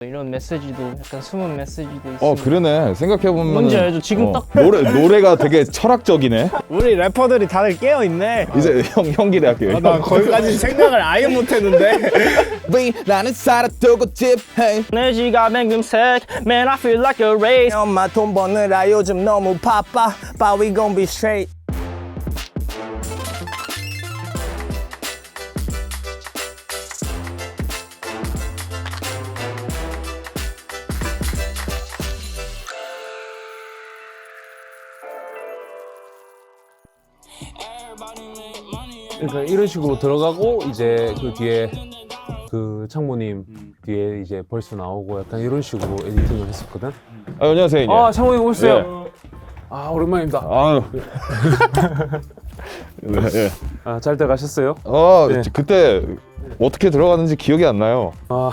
이런 메시지도 약간 숨은 메시지도 있어. 그러네. 생각해보면 뭔지 알죠? 지금 딱 노래가 되게 철학적이네. 우리 래퍼들이 다들 깨어있네. 이제 형 기대할게요. 나 거기까지 생각을 아예 못했는데. 나는 살아두고 집해. 내 지갑엔 금색 Man I feel like a race. 엄마 돈 버느라 요즘 너무 바빠. But we gon' be straight. 그러니까 이런 식으로 들어가고 이제 그 뒤에 그 창모님 뒤에 이제 벌써 나오고 약간 이런 식으로 에디팅을 했었거든. 안녕하세요. 형님. 아 창모님 오셨어요. 아 오랜만입니다. 아유. 예. 아 잘 들어가셨어요? 네. 그때 어떻게 들어갔는지 기억이 안 나요. 아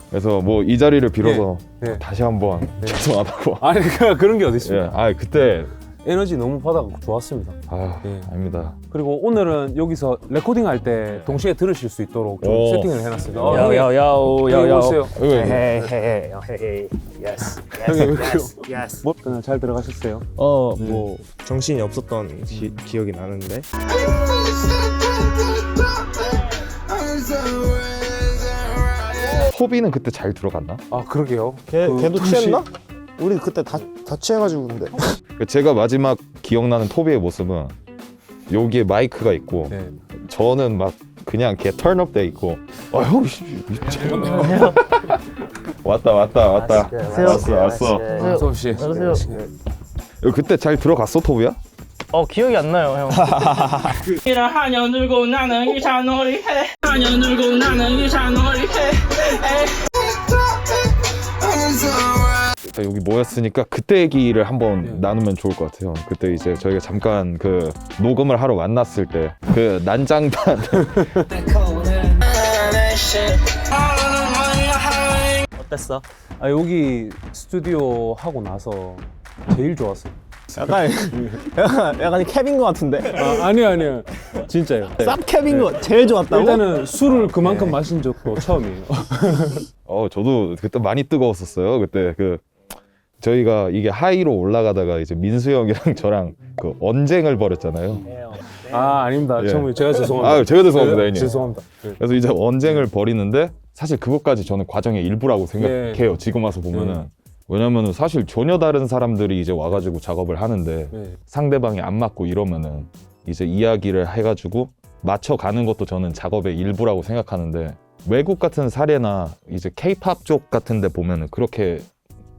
그래서 뭐 이 자리를 빌어서 네. 다시 한번 죄송하다고. 아니 그런 게 어디 있습니까? 그때 에너지 너무 받아서 좋았습니다. 네. 아닙니다. 그리고 오늘은 여기서 레코딩 할 때 동시에 들으실 수 있도록 좀 오. 세팅을 해놨습니다. 야야야야야. 오세요. 헤이 헤이 헤이. Yes. Yes. Yes. 뭐 그냥 잘 들어가셨어요? 뭐 정신이 없었던 기억이 나는데. 토비는 그때 잘 들어갔나? 아 그러게요. 걔도 당시- 취했나? 우리 그때 다 취해가지고 근데. 제가 마지막 기억나는 토비의 모습은 여기에 마이크가 있고 네. 저는 막 그냥 걔 턴업 돼 있고 형 왔다 왔어 서울 씨. 안녕하세요. 그때 잘 들어갔어 토비야? 기억이 안 나요, 형. 이런 한여 들고 나는 이산놀이 해. 한여 들고 나는 이산놀이 해. 일단 여기 모였으니까 그때 얘기를 한번 네. 나누면 좋을 것 같아요. 그때 이제 저희가 잠깐 그 녹음을 하러 만났을 때 그 난장단 어땠어? 아 여기 스튜디오 하고 나서 제일 좋았어요. 약간 캡인 것 같은데. 아니야 진짜요. 쌉 캡인 거 제일 좋았다고? 일단은 술을 그만큼 마신 적도 처음이에요. 저도 그때 많이 뜨거웠었어요. 그때 그 저희가 이게 하이로 올라가다가 이제 민수 형이랑 저랑 그 언쟁을 벌였잖아요. 아 아닙니다. 예. 처음에 제가 죄송합니다. 제가 죄송합니다, 형님. 죄송합니다. 네. 그래서 이제 언쟁을 벌이는데 사실 그것까지 저는 과정의 일부라고 생각해요. 지금 와서 보면은. 네. 왜냐면은 사실 전혀 다른 사람들이 이제 와가지고 작업을 하는데 네. 상대방이 안 맞고 이러면은 이제 이야기를 해가지고 맞춰가는 것도 저는 작업의 일부라고 생각하는데 외국 같은 사례나 이제 K-팝 쪽 같은 데 보면은 그렇게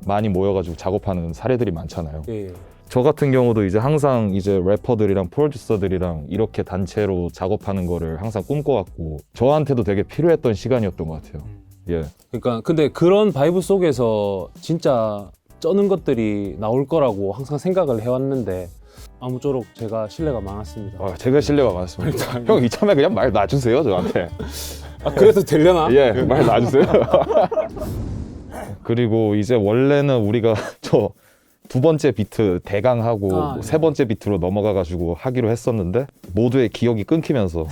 많이 모여가지고 작업하는 사례들이 많잖아요. 예. 저 같은 경우도 이제 항상 이제 래퍼들이랑 프로듀서들이랑 이렇게 단체로 작업하는 거를 항상 꿈꿔왔고 저한테도 되게 필요했던 시간이었던 것 같아요. 예. 그러니까 근데 그런 바이브 속에서 진짜 쩌는 것들이 나올 거라고 항상 생각을 해왔는데 아무쪼록 제가 신뢰가 많았습니다. 제가 신뢰가 많습니다. 형 이참에 그냥 말 놔주세요 저한테. 아 그래도 되려나? 예, 말 놔주세요. 그리고 이제 원래는 우리가 저 두 번째 비트 대강하고 네. 세 번째 비트로 넘어가가지고 하기로 했었는데 모두의 기억이 끊기면서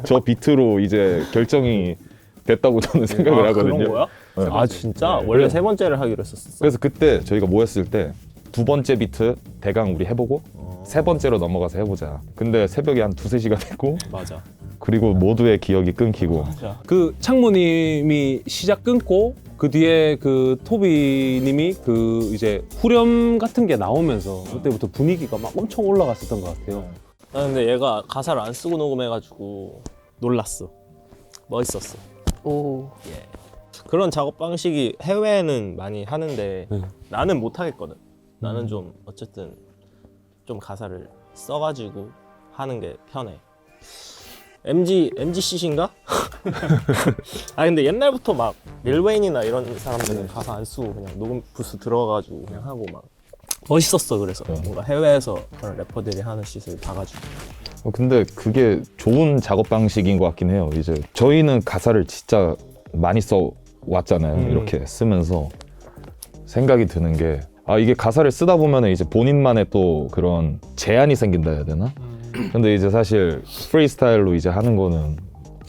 저 비트로 이제 결정이 됐다고 저는 생각을 하거든요. 그런 거야? 네. 아 진짜? 원래 세 번째를 하기로 했었어. 그래서 그때 저희가 모였을 때 두 번째 비트 대강 우리 해보고 세 번째로 넘어가서 해보자. 근데 새벽에 한 2-3시가 됐고 맞아. 그리고 모두의 기억이 끊기고 그 창모님이 시작 끊고 그 뒤에 그 토비님이 그 이제 후렴 같은 게 나오면서 그때부터 분위기가 막 엄청 올라갔었던 것 같아요. 나 근데 얘가 가사를 안 쓰고 녹음해가지고 놀랐어. 멋있었어. 오. 그런 작업 방식이 해외에는 많이 하는데 네. 나는 못 하겠거든. 나는 좀 어쨌든 좀 가사를 써가지고 하는 게 편해. MGC인가? 아 근데 옛날부터 막 릴웨인이나 이런 사람들은 가사 안 쓰고 그냥 녹음 부스 들어가가지고 그냥 하고 막 멋있었어. 그래서 뭔가 해외에서 그런 래퍼들이 하는 짓을 봐가지고 근데 그게 좋은 작업 방식인 것 같긴 해요. 이제 저희는 가사를 진짜 많이 써 왔잖아요. 이렇게 쓰면서 생각이 드는 게 이게 가사를 쓰다 보면 이제 본인만의 또 그런 제한이 생긴다 해야 되나? 근데 이제 사실 프리스타일로 이제 하는 거는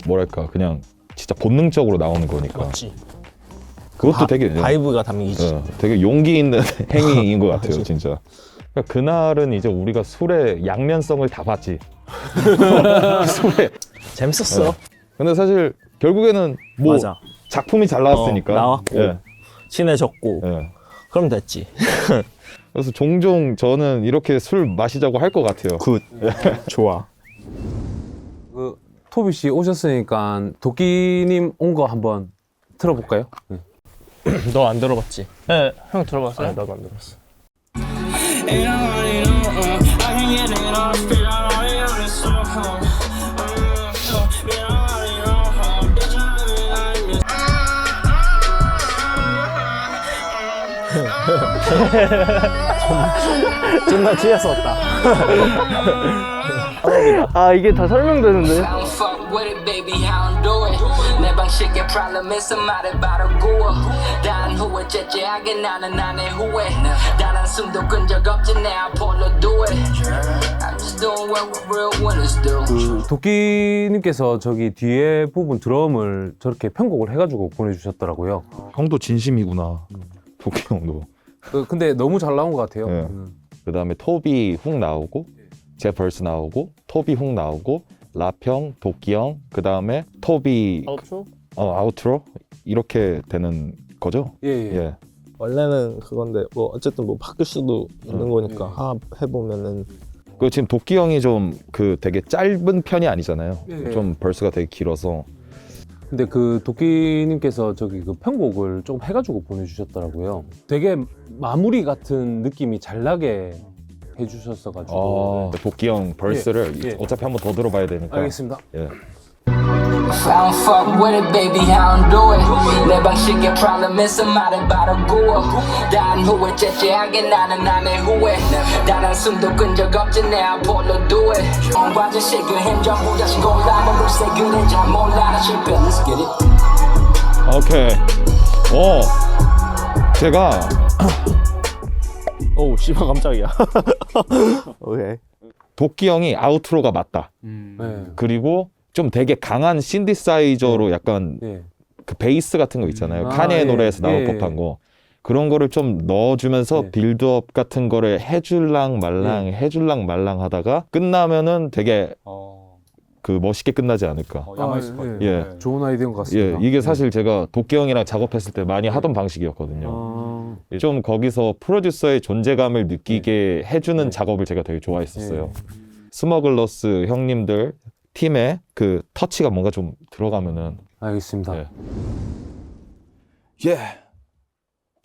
뭐랄까 그냥 진짜 본능적으로 나오는 거니까. 그렇지. 그것도 되게 바이브가 담기지. 되게 용기 있는 행위인 것 같아요, 진짜. 그러니까 그날은 이제 우리가 술의 양면성을 다 봤지. 술에. 재밌었어. 근데 사실 결국에는 뭐 맞아. 작품이 잘 나왔으니까. 나왔고 예. 친해졌고 예. 그럼 됐지. 그래서 종종 저는 이렇게 술 마시자고 할 것 같아요. 굿. 좋아. 그 토비 씨 오셨으니까 도끼님 온 거 한번 틀어볼까요? 너 안 들어봤지? 네, 형 들어봤어요? 아니, 나도 안 들었어. 존나 취했었다. 아 이게 다 설명되는데? I don't fuck with it, baby, I don't do it. 내 방식에 problem 있으면 말해 바로 구워. 단 후에 째째하게 나는 안해 후회. 단 한숨도 끈 적 없지 내 Apollo do it. I'm just doing what real winners do. 그 도끼님께서 저기 뒤에 부분 드럼을 저렇게 편곡을 해가지고 보내주셨더라고요. 형도 진심이구나. 도끼 형도. 근데 너무 잘 나온 것 같아요. 네. 그 다음에 토비 훅 나오고 제 벌스 나오고 토비 훅 나오고 라평, 도끼 형, 그 다음에 토비 아웃ro? 아우트로 이렇게 되는 거죠? 예, 예. 예. 원래는 그건데 뭐 어쨌든 뭐 바뀔 수도 있는 거니까 합해보면은 그 지금 도끼 형이 좀 그 되게 짧은 편이 아니잖아요. 예. 좀 벌스가 되게 길어서. 근데 그 도끼님께서 저기 그 편곡을 좀 해가지고 보내주셨더라고요. 되게 마무리 같은 느낌이 잘 나게 해주셨어가지고. 도끼 형 벌스를 예. 어차피 한번 더 들어봐야 되니까. 알겠습니다. 예. If I don't fuck with it, baby, I don't do it. 내 방식에 problem 있으면 말해 바로 구워. 단 후에 째째하게 나는 안해 후회. 단 한숨도 끈 적 없지 내 Apollo do it. 과제식 그 힘 전부 다시 골라면 글쎄 그래 잘 몰라 나 실패. Let's get it. 오케이. 제가 오우 씨발 깜짝이야. 오케이. 도끼 형이 아우트로가 맞다. 네. 그리고 좀 되게 강한 신디사이저로 약간 예. 그 베이스 같은 거 있잖아요. 아, 카니에 예. 노래에서 나올 예. 법한 거. 그런 거를 좀 넣어주면서 예. 빌드업 같은 거를 해줄랑 말랑 하다가 끝나면은 되게 그 멋있게 끝나지 않을까. 예. 좋은 아이디어인 것 예, 같습니다. 이게 사실 제가 도끼 형이랑 작업했을 때 많이 하던 방식이었거든요. 좀 거기서 프로듀서의 존재감을 느끼게 해주는 작업을 제가 되게 좋아했었어요. 스머글러스 형님들 팀에 그 터치가 뭔가 좀 들어가면은. 알겠습니다. 예.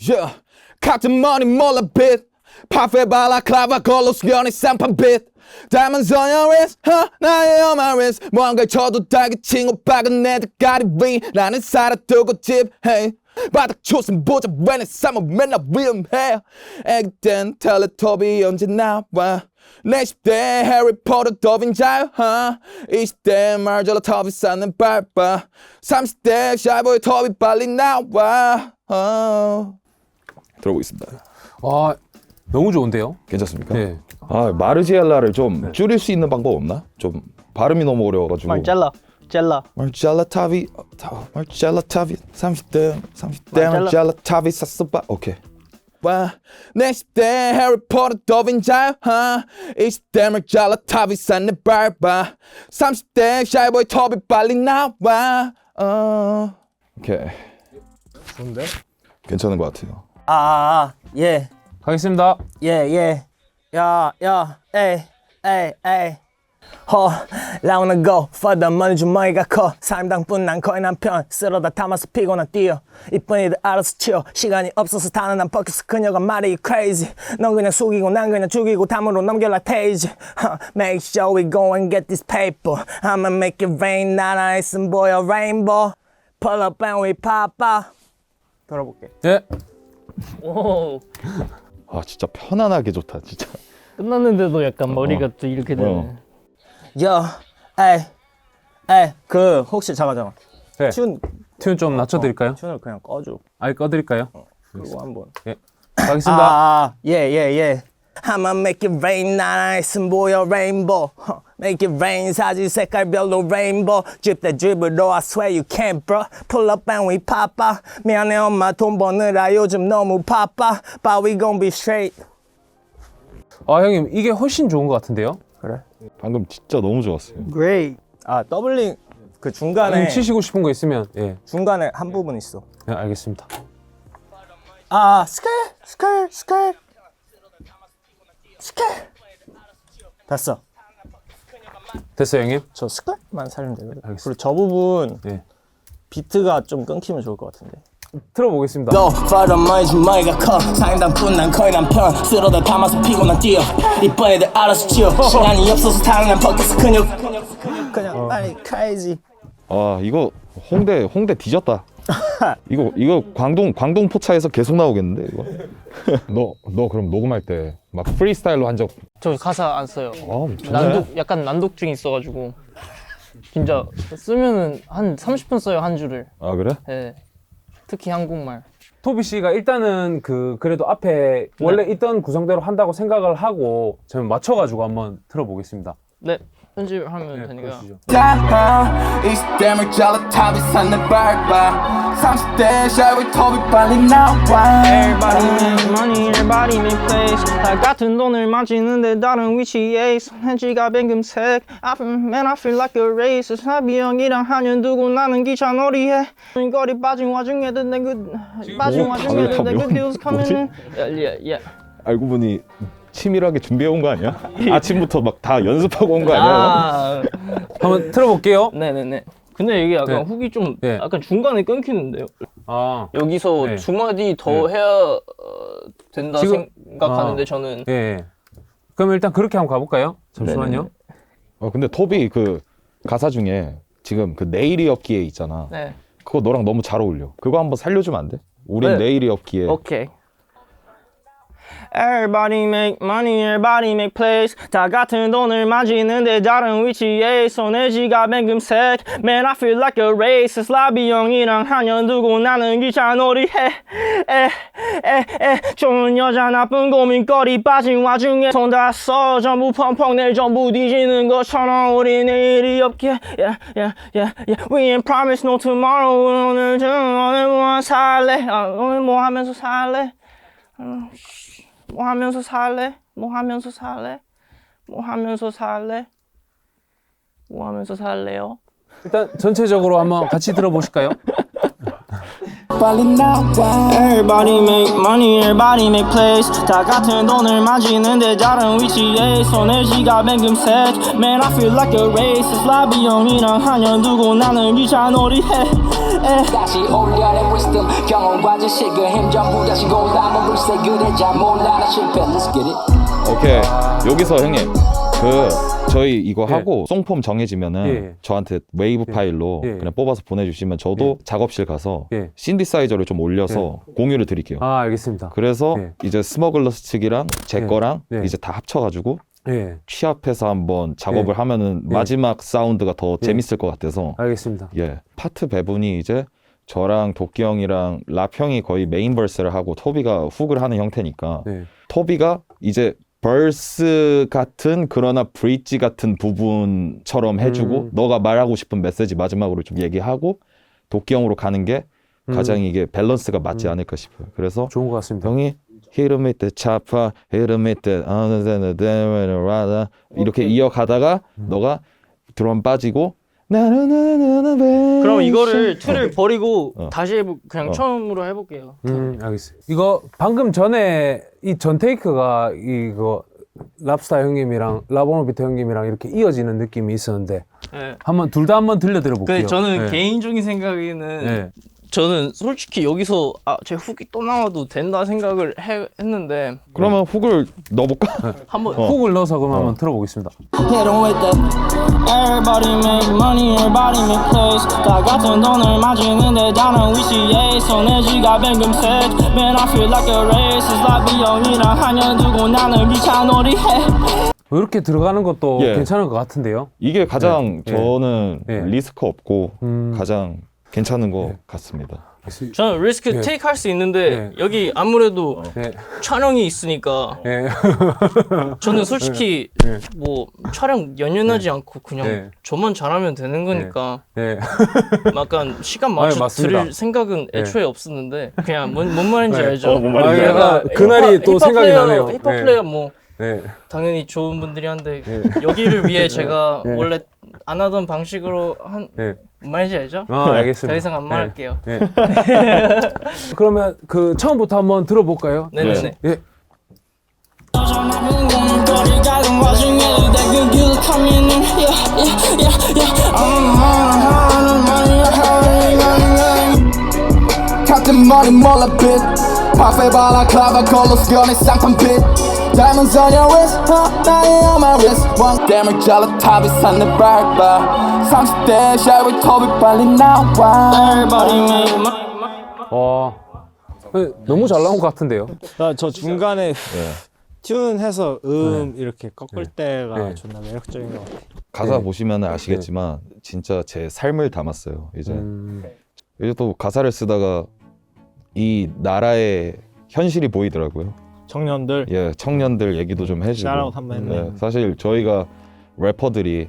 Yeah. 같은 머리 몰라빛 파페 발라클라바 걸로스 연의 쌈판빛 닮은 소녀리스 나의 어마리스 뭔가를 쳐도 달기친 오빠가 내 대가리 위 나는 살아두고 집 hey. 바닥 초선 보자 왜내 삶은 맨날 위험해 애기 땐 텔레토비 언제 나와 내 10대 해리포터 더빈자유 20대 말절로 터비 쌓는 밟아 30대 샤이보이 터비 빨리 나와 들어보겠습니다. 너무 좋은데요? 괜찮습니까? 네. 마르지엘라를 좀 줄일 수 있는 방법 없나? 좀 발음이 너무 어려워가지고. 말잘라 마르지엘라 타비 30대 마르지엘라 타비 샀어봐. 오케이. 내 10대 해리포터 더빈자유 20대 마르지엘라 타비 샀네 밟아 30대 샤이보이 터비 빨리 나와 오케이. 좋은데? 괜찮은 것 같아요. 예. 가겠습니다. 야, 에이. 라운드 go for the money 주머니가 커 삶당뿐 난 거의 남편 쓸어다 담아서 피곤한 뛰어 이쁜이들 알아서 치워 시간이 없어서 타는 난 버킷스 그녀가 말이 crazy 넌 그냥 숙이고 난 그냥 죽이고 담으로 넘겨라 페이지 Make sure we go and get this paper I'ma make it rain 나나 있음 보여 rainbow Pull up and we pop out 들어볼게. 예. 오 진짜 편안하게 좋다 진짜. 끝났는데도 약간 머리가 또 이렇게 되네. 에이 그 혹시 잠깐만 네. 튠 튠 좀 낮춰드릴까요? 튠을 그냥 꺼줘 아예 꺼드릴까요? 그리고 한번 예. 가겠습니다. 예. I'ma make it rain 나라 있음 보여 rainbow Make it rain 사진 색깔별로 rainbow Drip that dribble I swear you can't bro Pull up and we pop out 미안해 엄마 돈 버느라 요즘 너무 바빠 But we gon' be straight 아 형님 이게 훨씬 좋은 것 같은데요? 그래? 방금 진짜 너무 좋았어요. Great 아 더블링 그 중간에 형님 치시고 싶은 거 있으면 예, 중간에 한 부분 있어 네, 알겠습니다. 아 스컬 됐어 됐어요 형님? 저 스컬만 살리면 되거든 알겠습니다. 그리고 저 부분 네. 비트가 좀 끊기면 좋을 것 같은데 틀어보겠습니다. Go for the money 머리가 커 상당뿐 난 거의 남편 쓸어다 담아서 피곤한 뛰어 이번에들 알아서 치워 시간이 없어서 타는 포켓스 근육 그냥 빨리 crazy 아 이거 홍대 뒤졌다. 이거 광동 포차에서 계속 나오겠는데 이거. 너 그럼 녹음할 때 막 프리스타일로 한 적? 저 가사 안 써요. 좋네. 약간 난독증이 있어가지고 진짜 쓰면은 한 30분 써요 한 줄을. 아 그래? 예. 특히 한국말. 토비 씨가 일단은 그래도 앞에 원래 있던 구성대로 한다고 생각을 하고 저는 맞춰가지고 한번 들어보겠습니다. 네. 편집하면 되니까. 그러시죠. East Denver 젤라탑이 산내 밟아 30대 샤위 톱이 빨리 나와 Everybody make money, everybody make plays. 다 같은 돈을 만지는데 다른 위치에 손에 지갑엔 금색. Man, I feel like a racist. 사비 형이랑 한년 두고 나는 기차 놀이해. 거리 빠진 와중에도 빠진 와중에도 내 그 deals coming. Yeah. 알고 보니 치밀하게 준비해 온 거 아니야? 아침부터 막 다 연습하고 온 거 아니야? 아, 한번 들어볼게요. 네네네. 근데 이게 약간 네. 훅이 좀 네. 약간 중간에 끊기는데요. 아, 여기서 네. 두 마디 더 네. 해야 된다 지금- 생각하는데 저는 예. 그럼 일단 그렇게 한번 가볼까요? 잠시만요. 근데 토비 그 가사 중에 지금 그 내일이 없기에 있잖아. 네. 그거 너랑 너무 잘 어울려. 그거 한번 살려주면 안 돼? 우린 네. 내일이 없기에. 오케이. Everybody make money, everybody make plays. 다 같은 돈을 만지는데 다른 위치에 손에 지갑엔 금색. Man, I feel like a racist. 라비 형이랑 한년 두고 나는 기차 놀이해. 좋은 여자 나쁜 고민거리 빠진 와중에 손 다 써. 전부 펑펑 내일 전부 뒤지는 것처럼 우리 내일이 없기에. Yeah. We ain't promise no tomorrow. 오늘 뭐 살래? 오늘 뭐 하면서 살래? 뭐 하면서 살래? 뭐 하면서 살래? 뭐 하면서 살래? 뭐 하면서 살래요? 일단 전체적으로 한번 같이 들어보실까요? 빨리 나와 Everybody make money, everybody make plays. 다 같은 돈을 만지는데 다른 위치에 손에 지갑엔 금색. Man, I feel like a racist. 라비 형이랑 한년 두고 나는 기차 놀이해. 다시 올려 내 wisdom 경험과 지식을 힘 전부 다시 골라면 글쎄 그래 잘 몰라 나 실패 Let's get it 오케이. 여기서 형님 저희 이거 하고 송폼 정해지면은 예. 저한테 웨이브 파일로 예. 그냥 뽑아서 보내주시면 저도 작업실 가서 예. 신디사이저를 좀 올려서 공유를 드릴게요. 아, 알겠습니다. 그래서 예. 이제 스머글러스 측이랑 제 예. 거랑 예. 이제 다 합쳐가지고 예, 취합해서 한번 작업을 예. 하면은 마지막 사운드가 더 예. 재밌을 것 같아서 알겠습니다. 예 파트 배분이 이제 저랑 도끼 형이랑 랍 형이 거의 메인 벌스를 하고 토비가 훅을 하는 형태니까 네. 토비가 이제 벌스 같은 그러나 브릿지 같은 부분처럼 해주고 너가 말하고 싶은 메시지 마지막으로 좀 얘기하고 도끼 형으로 가는 게 가장 이게 밸런스가 맞지 않을까 싶어요. 그래서 좋은 것 같습니다. 형이 Hit him with the chopper, hit him with the 이렇게 이어가다가 너가 드럼 빠지고 그럼 이거를 틀을 버리고 어. 다시 그냥 처음으로 해볼게요. 알겠어요. 이거 방금 전에 이 전 테이크가 이거 랍스타 형님이랑 라보노비터 형님이랑 이렇게 이어지는 느낌이 있었는데 네. 한번 둘 다 한번 들려드려 볼게요. 근데 저는 네. 개인적인 생각에는 네. 저는 솔직히 여기서 제 훅이 또 나와도 된다 생각을 했는데 그러면 훅을 넣어볼까? 한번 훅을 넣어서 그럼 한번 들어보겠습니다. Hit 'em with the Everybody make money, everybody make plays. 다 같은 돈을 만지는데 다른 위치에 손에 지갑엔 금색. Man, I feel like a racist. 라비 형이랑 한년 두고 나는 기차 놀이해. 이렇게 들어가는 것도 예. 괜찮은 것 같은데요. 이게 가장 네. 저는 네. 리스크 없고 음. 가장 괜찮은 것 같습니다. 저는 리스크 네. 테이크 할 수 있는데 네. 여기 아무래도 네. 촬영이 있으니까 네. 저는 솔직히 네. 뭐 촬영 연연하지 않고 그냥 네. 저만 잘하면 되는 거니까 네. 약간 시간 맞춰 맞습니다. 들을 생각은 네. 애초에 없었는데 그냥 뭔 말인지 네. 알죠? 뭔 말인지 알아요. 약간 그날이 또 힙합 생각이 플레이어, 나네요. 힙합 네. 플레이어 뭐 네. 당연히 좋은 분들이 한데 네. 여기를 위해 제가 네. 원래 안 하던 방식으로 한 네. 뭔 말인지 알죠? 알겠습니다. 더 이상 안 말할게요. 네. 그러면 그 처음부터 한번 들어볼까요? 네네네. 예. 같은 머리 몰라빛 파페발라 클라바 콜로스견의 쌍판빛 Diamonds on your wrist, 나의 on my wrist 왕댐을 잘라 탑이 산내 밟아 30대 샤워이 톱이 빨리 나와 너무 잘 나온 것 같은데요. 저 중간에 튠해서 이렇게 꺾을 때가 네. 존나 매력적인 것 같아요. 가사 네. 보시면 아시겠지만 진짜 제 삶을 담았어요. 이제 또 가사를 쓰다가 이 나라의 현실이 보이더라고요. 청년들 예, 청년들 얘기도 좀 해주고. 샤라웃 한번 했네. 예, 사실 저희가 래퍼들이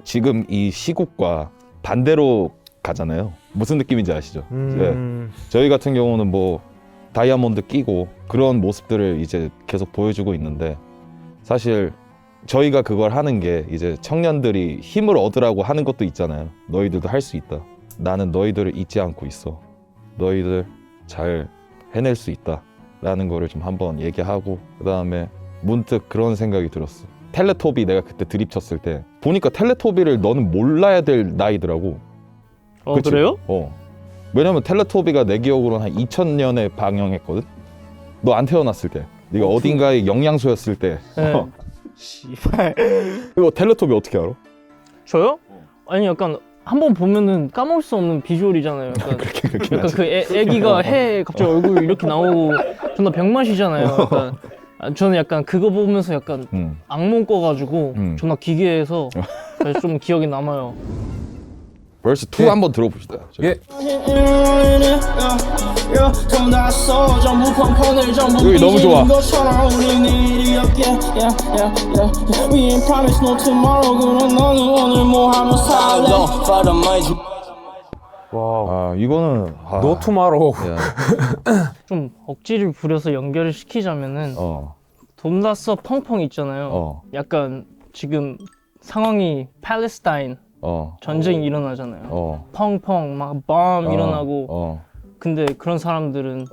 지금 이 시국과 반대로 가잖아요. 무슨 느낌인지 아시죠? 예, 저희 같은 경우는 뭐 다이아몬드 끼고 그런 모습들을 이제 계속 보여주고 있는데 사실 저희가 그걸 하는 게 이제 청년들이 힘을 얻으라고 하는 것도 있잖아요. 너희들도 할 수 있다. 나는 너희들을 잊지 않고 있어. 너희들 잘 해낼 수 있다. 라는 거를 좀 한번 얘기하고 그 다음에 문득 그런 생각이 들었어. 텔레토비 내가 그때 드립 쳤을 때 보니까 텔레토비를 너는 몰라야 될 나이더라고. 그치? 그래요? 왜냐면 텔레토비가 내 기억으로는 한 2000년에 방영했거든. 너 안 태어났을 때 네가 어딘가의 영양소였을 때 네. 씨발. 이거 텔레토비 어떻게 알아? 저요? 아니 약간 한 번 보면은 까먹을 수 없는 비주얼이잖아요. 약간, 약간 그 애기가 해 갑자기 얼굴 이렇게 나오고 존나 병맛이잖아요. 약간 저는 약간 그거 보면서 약간 악몽 꿔가지고 존나 기괴해서 그래서 좀 기억이 남아요. 벌스 2 한번 들어봅시다. 저기. 예. 여기 너무 좋아. 아 이거는 노 투마로우. 좀 억지를 부려서 연결을 시키자면은 돈다서 펑펑 있잖아요. 약간 지금 상황이 팔레스타인 전쟁이 일어나잖아요. 펑펑 막 bomb 일어나고 근데 그런 사람들은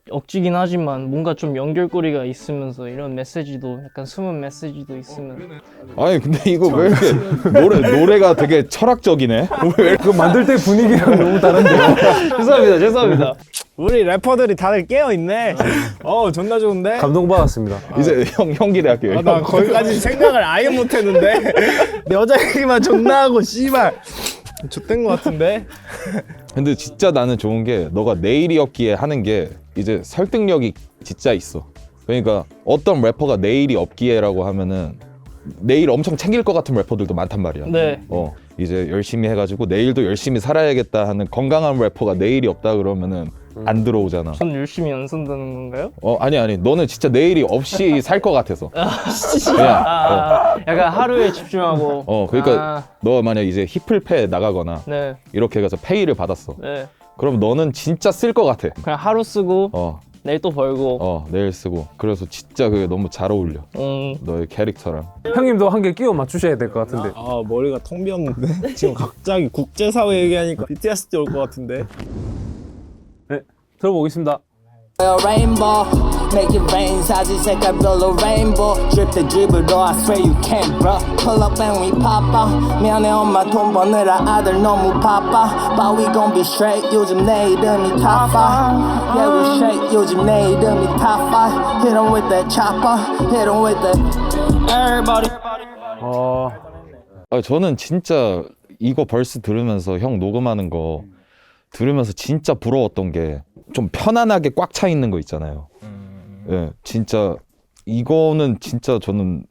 억지긴 하지만 뭔가 좀 연결고리가 있으면서 이런 메시지도 약간 숨은 메시지도 있으면 아니 근데 이거 왜 이렇게 노래가 되게 철학적이네. 왜 그 만들 때 분위기랑 너무 다른데요. 죄송합니다. 우리 래퍼들이 다들 깨어있네. 존나 좋은데? 감동받았습니다. 이제 형 기대할게요. 나 거기까지 생각을 아예 못했는데 여자 얘기만 존나 하고 씨발 좆된 것 같은데? 근데 진짜 나는 좋은 게 너가 내일이었기에 하는 게 이제 설득력이 진짜 있어. 그러니까 어떤 래퍼가 내일이 없기에라고 하면은 내일 엄청 챙길 것 같은 래퍼들도 많단 말이야. 네. 이제 열심히 해가지고 내일도 열심히 살아야겠다 하는 건강한 래퍼가 내일이 없다 그러면은 안 들어오잖아. 전 열심히 안 산다는 건가요? 아니 너는 진짜 내일이 없이 살 것 같아서. 그냥 약간 하루에 집중하고 그러니까 너 만약 이제 히플페 나가거나 네. 이렇게 가서 페이를 받았어. 네. 그럼 너는 진짜 쓸 것 같아. 그냥 하루 쓰고 내일 또 벌고 내일 쓰고. 그래서 진짜 그게 너무 잘 어울려. 너의 캐릭터랑. 형님도 한 개 끼워 맞추셔야 될 것 같은데. 머리가 텅 비었는데? 지금 갑자기 국제사회 얘기하니까 BTS 올 것 같은데? 네, 들어보겠습니다. Rainbow, make it rain 사진 색깔별로 rainbow drip the dribble I swear you can't bro pull up and we pop out 미안해 엄마 돈 버느라 아들 너무 바빠 but we gon' be straight 요즘 내 이름이 top 5 yeah we straight 요즘 내 이름이 top 5 hit 'em with that chopper hit 'em with that everybody 저는 진짜 이거 벌스 들으면서 형 녹음하는 거 들으면서 진짜 부러웠던 게 좀 편안하게 꽉 차 있는 거 있잖아요. 예, 진짜 이거는 진짜 저는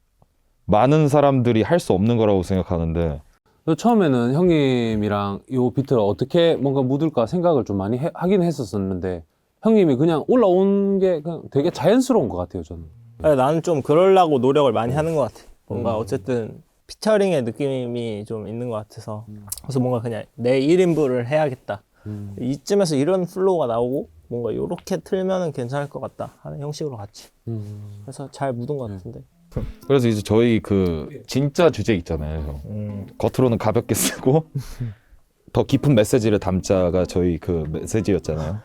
많은 사람들이 할 수 없는 거라고 생각하는데 저 처음에는 형님이랑 요 비트를 어떻게 뭔가 묻을까 생각을 좀 많이 하긴 했었는데 형님이 그냥 올라온 게 그냥 되게 자연스러운 것 같아요, 저는. 네, 나는 좀 그러려고 노력을 많이 하는 것 같아. 뭔가 어쨌든 피처링의 느낌이 좀 있는 것 같아서 그래서 뭔가 그냥 내 1인분을 해야겠다. 이쯤에서 이런 플로우가 나오고 뭔가 요렇게 틀면은 괜찮을 것 같다 하는 형식으로 갔지. 그래서 잘 묻은 것 같은데. 그래서 이제 저희 그 진짜 주제 있잖아요. 겉으로는 가볍게 쓰고 더 깊은 메시지를 담자가 저희 그 메시지였잖아요.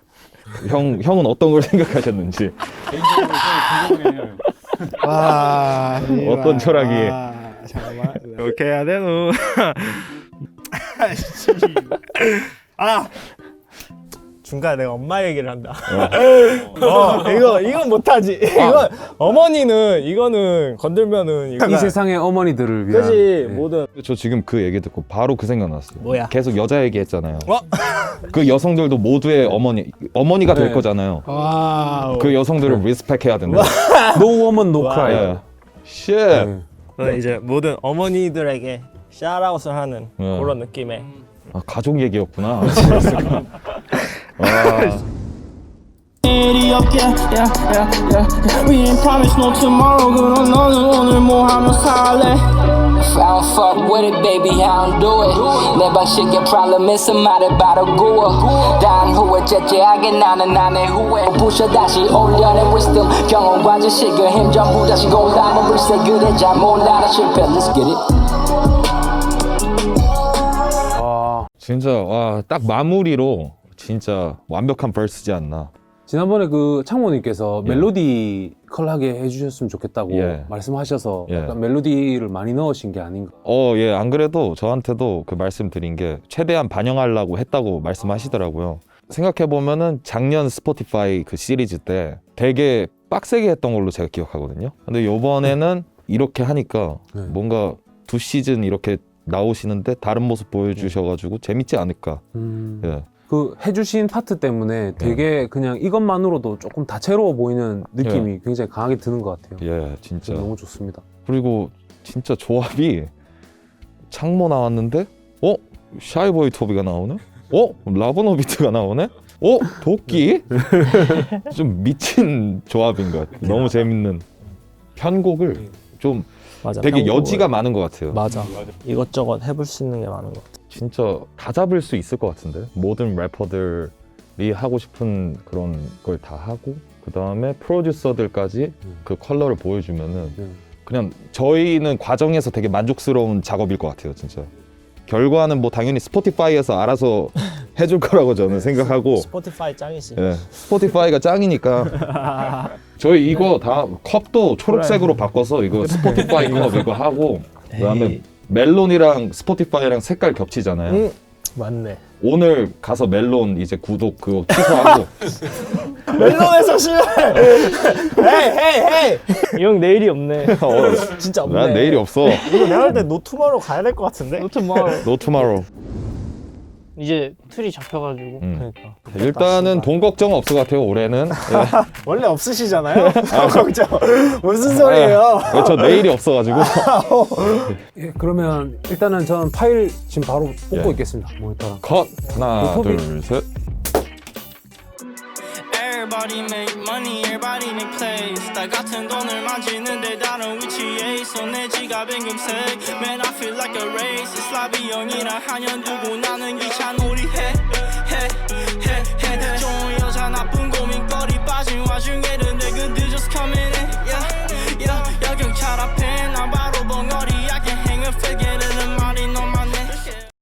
형은 어떤 걸 생각하셨는지. 와, 어떤 철학이. 잠깐만. 이렇게 해야 되노. 중간에 내가 엄마 얘기를 한다. 이건 못하지. 이건 어머니는 이거는 건들면은 이 세상의 어머니들을 위한. 그지 뭐든. 저 지금 그 얘기 듣고 바로 그 생각 났어요. 뭐야? 계속 여자 얘기했잖아요. 그 여성들도 모두의 어머니가 될 네. 거잖아요. 와우. 그 여성들을 리스펙해야 된다. No woman, no cry. 예. 쉣. 네. 저는 이제 모든 어머니들에게 샤라웃을 하는 그런 느낌의. 아, 가족 얘기였구나. 일이 없게 yeah, yeah, yeah. We ain't promised no tomorrow 그럼 너는 오늘 뭐 하며 살래 I don't fuck with it, baby, I don't do it. 내 방식의 problem 있음 말해봐도 구워. 다른 후회 제재하게 나는 나의 후회. 부셔 다시 올려내 wisdom. 경험과 지식을 힘 전부 다시 골라내 글쎄 그래 잘 몰라 실패. Let's get it. 진짜 와, 딱 마무리로 진짜 완벽한 벌스지 않나. 지난번에 그 창모님께서 멜로디컬하게 해주셨으면 좋겠다고 예. 말씀하셔서 예. 약간 멜로디를 많이 넣으신 게 아닌가. 예, 안 그래도 저한테도 그 말씀드린 게 최대한 반영하려고 했다고 말씀하시더라고요. 생각해보면은 작년 스포티파이 그 시리즈 때 되게 빡세게 했던 걸로 제가 기억하거든요. 근데 요번에는 이렇게 하니까 뭔가 2시즌 이렇게 나오시는데 다른 모습 보여주셔가지고 재밌지 않을까. 예. 그 해주신 파트 때문에 되게 그냥 이것만으로도 조금 다채로워 보이는 느낌이 굉장히 강하게 드는 것 같아요. 예, 진짜. 너무 좋습니다. 그리고 진짜 조합이 창모 나왔는데 샤이보이 토비가 나오네? 라브노비트가 나오네? 도끼? 좀 미친 조합인 것 같아요. 너무 재밌는 편곡을 좀 맞아, 되게 편곡을. 여지가 많은 것 같아요. 맞아. 이것저것 해볼 수 있는 게 많은 것 같아. 진짜 다 잡을 수 있을 것 같은데 모든 래퍼들이 하고 싶은 그런 걸 다 하고 그 다음에 프로듀서들까지 그 컬러를 보여주면은 그냥 저희는 과정에서 되게 만족스러운 작업일 것 같아요. 진짜 결과는 뭐 당연히 스포티파이에서 알아서 해줄 거라고 저는 생각하고 스포티파이 짱이지. 예, 스포티파이가 짱이니까 저희 이거 다 컵도 초록색으로 바꿔서 이거 스포티파이 컵 이거 하고 그다음에 멜론이랑 스포티파이랑 색깔 겹치잖아요. 맞네. 오늘 가서 멜론 이제 구독 그거 취소하고 멜론에서 실례. 헤이. 이 형 내일이 없네. 진짜 없네. 난 내일이 없어. 이거 내가 할 때 노투마로 가야 될 것 같은데. 노트마로 No tomorrow. 이제 틀이 잡혀가지고 그러니까. 일단은 돈 걱정 없을 것 같아요. 올해는. 원래 없으시잖아요. 걱정. 무슨 소리예요? 저 내일이 없어가지고. 예, 그러면 일단은 저는 파일 지금 바로 뽑고 예. 있겠습니다. 모니터랑. 컷. 하나, 토비. 둘, 셋. Everybody make money, everybody make plays 나 같은 돈을 만지는데 다른 위치에 있어 내 지갑엔 금색 Man I feel like a race 슬라비 형이랑 한연 두고 나는